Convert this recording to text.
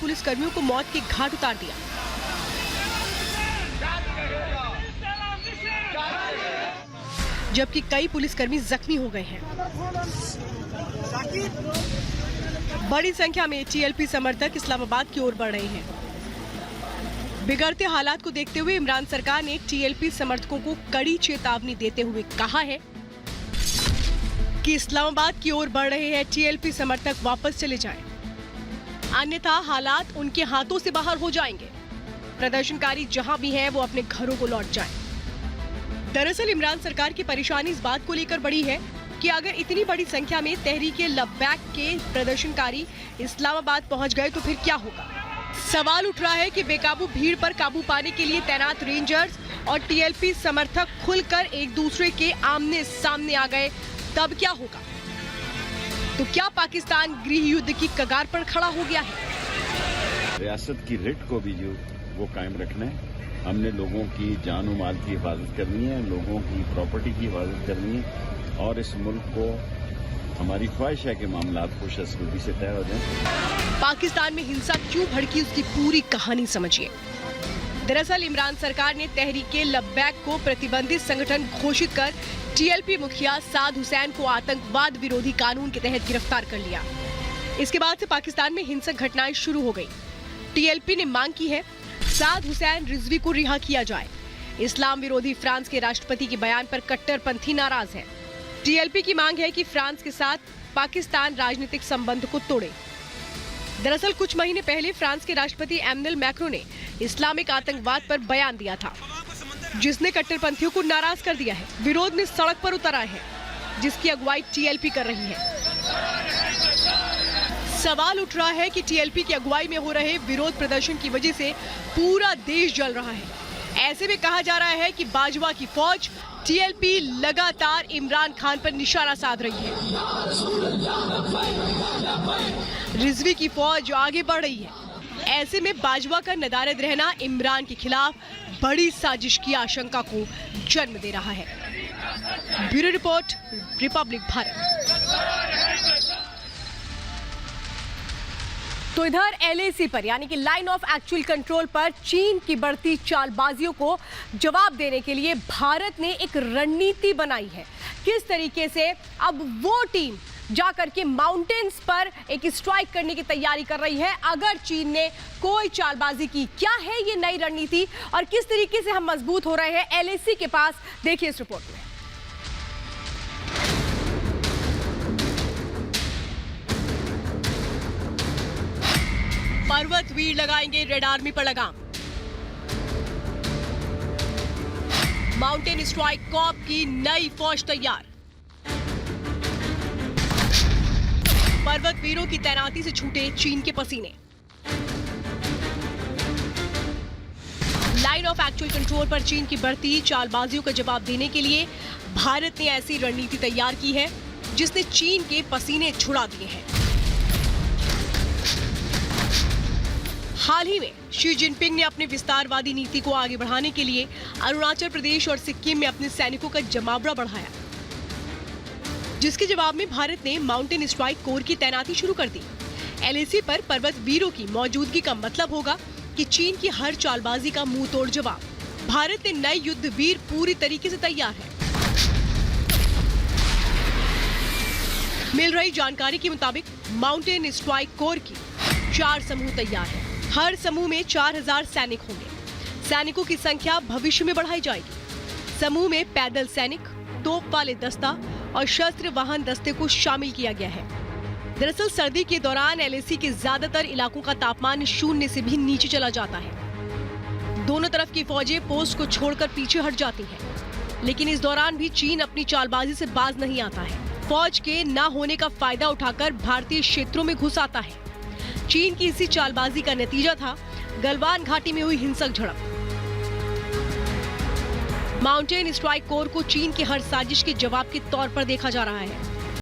Police कर्मियों को मौत के घाट उतार दिया। जबकि कई पुलिसकर्मी जख्मी हो गए हैं। बड़ी संख्या में टीएलपी समर्थक इस्लामाबाद की ओर बढ़ रहे हैं। बिगड़ते हालात को देखते हुए इमरान सरकार ने टीएलपी समर्थकों को कड़ी चेतावनी देते हुए कहा है कि इस्लामाबाद की ओर बढ़ रहे हैं टीएलपी समर्थक वापस चले जाएं, अन्यथा हालात उनके हाथों से बाहर हो जाएंगे। प्रदर्शनकारी जहां भी हैं वो अपने घरों को लौट जाएं। दरअसल इमरान सरकार की परेशानी इस बात को लेकर बड़ी है कि अगर इतनी बड़ी संख्या में तहरीके लब्बैक के प्रदर्शनकारी इस्लामाबाद पहुंच गए तो फिर क्या होगा। सवाल उठ रहा है कि बेकाबू भीड़ पर काबू पाने के लिए तैनात रेंजर्स और टीएलपी समर्थक खुलकर एक दूसरे के आमने सामने आ गए तब क्या होगा। तो क्या पाकिस्तान गृह युद्ध की कगार पर खड़ा हो गया है। रियासत की रिट को भी जो वो कायम रखना है। हमने लोगों की जान और माल की हिफाजत करनी है, लोगों की प्रॉपर्टी की हिफाजत करनी है और इस मुल्क को हमारी ख्वाहिश है कि मामलात खुशहस्बी से तय हो जाएं। पाकिस्तान में हिंसा क्यों भड़की उसकी पूरी कहानी समझिए। दरअसल इमरान सरकार ने तहरीके लब्बैक को प्रतिबंधित संगठन घोषित कर टीएलपी मुखिया साद हुसैन को आतंकवाद विरोधी कानून के तहत गिरफ्तार कर लिया। इसके बाद से पाकिस्तान में हिंसक घटनाएं शुरू हो गई। टीएलपी ने मांग की है साद हुसैन रिजवी को रिहा किया जाए। इस्लाम विरोधी फ्रांस के राष्ट्रपति के बयान पर कट्टरपंथी नाराज है। टीएलपी की मांग है कि फ्रांस के साथ पाकिस्तान राजनीतिक संबंध को तोड़े। दरअसल कुछ महीने पहले फ्रांस के राष्ट्रपति एमैनुअल मैक्रों ने इस्लामिक आतंकवाद पर बयान दिया था, जिसने कट्टरपंथियों को नाराज कर दिया है। विरोध में सड़क पर उतर आए हैं, जिसकी अगुवाई टीएलपी कर रही है। सवाल उठ रहा है कि टीएलपी की अगुवाई में हो रहे विरोध प्रदर्शन की वजह से पूरा देश जल रहा है। ऐसे में कहा जा रहा है कि बाजवा की फौज टीएलपी लगातार इमरान खान पर निशाना साध रही है। रिजवी की फौज आगे बढ़ रही है। ऐसे में बाजवा का नदारद रहना इमरान के खिलाफ बड़ी साजिश की आशंका को जन्म दे रहा है। Bureau report, Republic Bharat. तो इधर एलएसी पर यानी कि लाइन ऑफ एक्चुअल कंट्रोल पर चीन की बढ़ती चालबाजियों को जवाब देने के लिए भारत ने एक रणनीति बनाई है। किस तरीके से अब वो टीम जाकर के माउंटेन्स पर एक स्ट्राइक करने की तैयारी कर रही है अगर चीन ने कोई चालबाजी की। क्या है ये नई रणनीति और किस तरीके से हम मजबूत हो रहे हैं एलएसी के पास, देखिए इस रिपोर्ट में। पर्वत वीर लगाएंगे रेड आर्मी पर लगाम। माउंटेन स्ट्राइक कॉर्प की नई फौज तैयार। पर्वत वीरों की तैनाती से छूटे चीन के पसीने। लाइन ऑफ एक्चुअल कंट्रोल पर चीन की बढ़ती चालबाजियों का जवाब देने के लिए भारत ने ऐसी रणनीति तैयार की है जिसने चीन के पसीने छुड़ा दिए हैं। हाल ही में शी जिनपिंग ने अपनी विस्तारवादी नीति को आगे बढ़ाने के लिए अरुणाचल प्रदेश और सिक्किम में अपने सैनिकों का जमावड़ा बढ़ाया, जिसके जवाब में भारत ने माउंटेन स्ट्राइक कोर की तैनाती शुरू कर दी। एलएसी पर पर्वत वीरों की मौजूदगी का मतलब होगा कि चीन की हर चालबाजी का मुंह तोड़ जवाब। भारत ने नए युद्ध वीर पूरी तरीके से तैयार है। मिल रही जानकारी के मुताबिक माउंटेन स्ट्राइक कोर की 4 समूह तैयार है। हर समूह में 4000 सैनिक होंगे। सैनिकों की संख्या भविष्य में बढ़ाई जाएगी। समूह में पैदल सैनिक, तोप वाले दस्ता और शस्त्र वाहन दस्ते को शामिल किया गया है। दरअसल सर्दी के दौरान एलएसी के ज्यादातर इलाकों का तापमान 0 से भी नीचे चला जाता है। दोनों तरफ की फौजें पोस्ट को छोड़कर पीछे हट जाती हैं, लेकिन इस दौरान भी चीन अपनी चालबाजी से बाज नहीं आता है। फौज के न होने का फायदा उठाकर भारतीय क्षेत्रों में घुस आता है। चीन की इसी चालबाजी का नतीजा था गलवान घाटी में हुई हिंसक झड़प। माउंटेन स्ट्राइक कोर को चीन की हर साजिश के जवाब के तौर पर देखा जा रहा है।